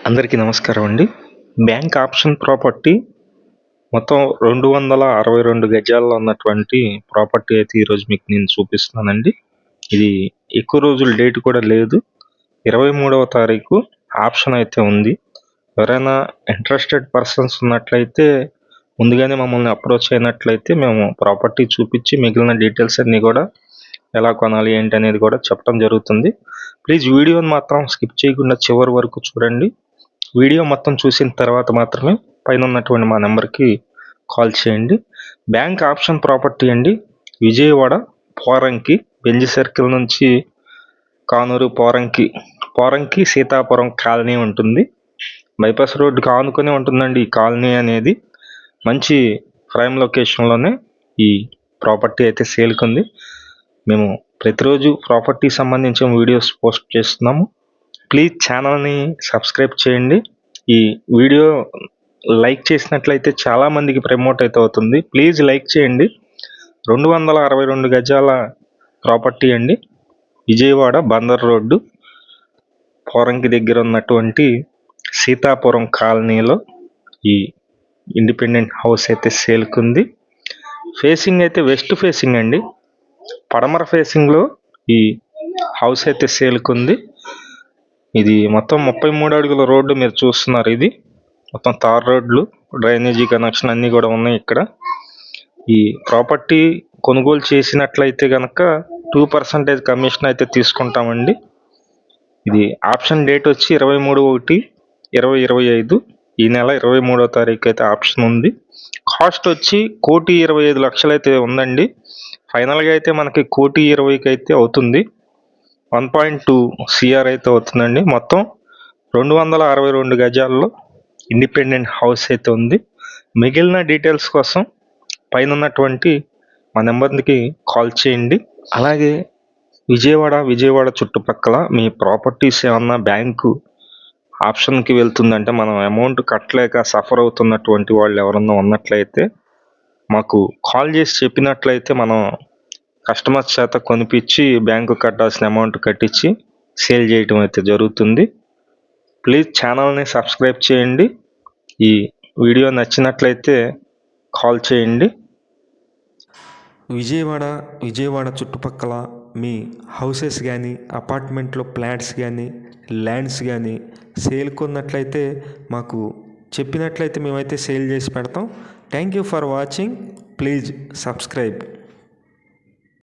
అందరికీ నమస్కారం అండి. బ్యాంక్ ఆప్షన్ ప్రాపర్టీ మొత్తం 262 గజాల్లో ఉన్నటువంటి ప్రాపర్టీ అయితే ఈరోజు మీకు నేను చూపిస్తున్నానండి. ఇది ఎక్కువ రోజుల డేట్ కూడా లేదు. 23వ తారీఖు ఆప్షన్ అయితే ఉంది. ఎవరైనా ఇంట్రెస్టెడ్ పర్సన్స్ ఉన్నట్లయితే ముందుగానే మమ్మల్ని అప్రోచ్ అయినట్లయితే మేము ప్రాపర్టీ చూపించి మిగిలిన డీటెయిల్స్ అన్నీ కూడా ఎలా కొనాలి ఏంటి అనేది కూడా చెప్పడం జరుగుతుంది. ప్లీజ్ వీడియోని మాత్రం స్కిప్ చేయకుండా చివరి వరకు చూడండి. వీడియో మొత్తం చూసిన తర్వాత మాత్రమే పైన ఉన్నటువంటి మా నెంబర్కి కాల్ చేయండి. బ్యాంక్ ఆప్షన్ ప్రాపర్టీ అండి. విజయవాడ పోరంకి బెంజి సర్కిల్ నుంచి కానూరు పోరంకి సీతాపురం కాలనీ ఉంటుంది. బైపాస్ రోడ్డుకి ఆనుకొని ఉంటుందండి ఈ కాలనీ అనేది. మంచి ప్రైమ్ లొకేషన్లోనే ఈ ప్రాపర్టీ అయితే సేల్కి ఉంది. మేము ప్రతిరోజు ప్రాపర్టీ సంబంధించిన వీడియోస్ పోస్ట్ చేస్తున్నాము. ప్లీజ్ ఛానల్ని సబ్స్క్రైబ్ చేయండి. ఈ వీడియో లైక్ చేసినట్లయితే చాలామందికి ప్రమోట్ అయితే అవుతుంది. ప్లీజ్ లైక్ చేయండి. 262 గజాల ప్రాపర్టీ అండి. విజయవాడ బందర్ రోడ్డు పోరంకి దగ్గర ఉన్నటువంటి సీతాపురం కాలనీలో ఈ ఇండిపెండెంట్ హౌస్ అయితే సేల్కి ఉంది. ఫేసింగ్ అయితే వెస్ట్ ఫేసింగ్ అండి. పడమర ఫేసింగ్లో ఈ హౌస్ అయితే సేల్కి ఉంది. ఇది మొత్తం 33 అడుగుల రోడ్డు మీరు చూస్తున్నారు. ఇది మొత్తం తార్ రోడ్లు, డ్రైనేజీ కనెక్షన్ అన్నీ కూడా ఉన్నాయి ఇక్కడ. ఈ ప్రాపర్టీ కొనుగోలు చేసినట్లయితే కనుక 2% కమిషన్ అయితే తీసుకుంటామండి. ఇది ఆప్షన్ డేట్ వచ్చి 23/1/2025. ఈ నెల 23వ తారీఖు అయితే ఆప్షన్ ఉంది. కాస్ట్ వచ్చి 1,25,00,000 అయితే ఉందండి. ఫైనల్గా అయితే మనకి 1,20,00,000 అయితే అవుతుంది. 1.2 CR అయితే అవుతుందండి. మొత్తం 262 గజాల్లో ఇండిపెండెంట్ హౌస్ అయితే ఉంది. మిగిలిన డీటెయిల్స్ కోసం పైన ఉన్నటువంటి మా నెంబర్కి కాల్ చేయండి. అలాగే విజయవాడ చుట్టుపక్కల మీ ప్రాపర్టీస్ ఏమన్నా బ్యాంకు ఆప్షన్కి వెళ్తుందంటే మనం అమౌంట్ కట్టలేక సఫర్ అవుతున్నటువంటి వాళ్ళు ఎవరన్నా ఉన్నట్లయితే మాకు కాల్ చేసి చెప్పినట్లయితే మనం కస్టమర్స్ చేత కొనిపించి బ్యాంకు కట్టాల్సిన అమౌంట్ కట్టించి సేల్ చేయటం అయితే జరుగుతుంది. ప్లీజ్ ఛానల్ని సబ్స్క్రైబ్ చేయండి. ఈ వీడియో నచ్చినట్లయితే కాల్ చేయండి. విజయవాడ చుట్టుపక్కల మీ హౌసెస్ కానీ అపార్ట్మెంట్లో ఫ్లాట్స్ కానీ ల్యాండ్స్ కానీ సేల్కి ఉన్నట్లయితే మాకు చెప్పినట్లయితే మేమైతే సేల్ చేసి పెడతాం. Thank you for watching. Please subscribe.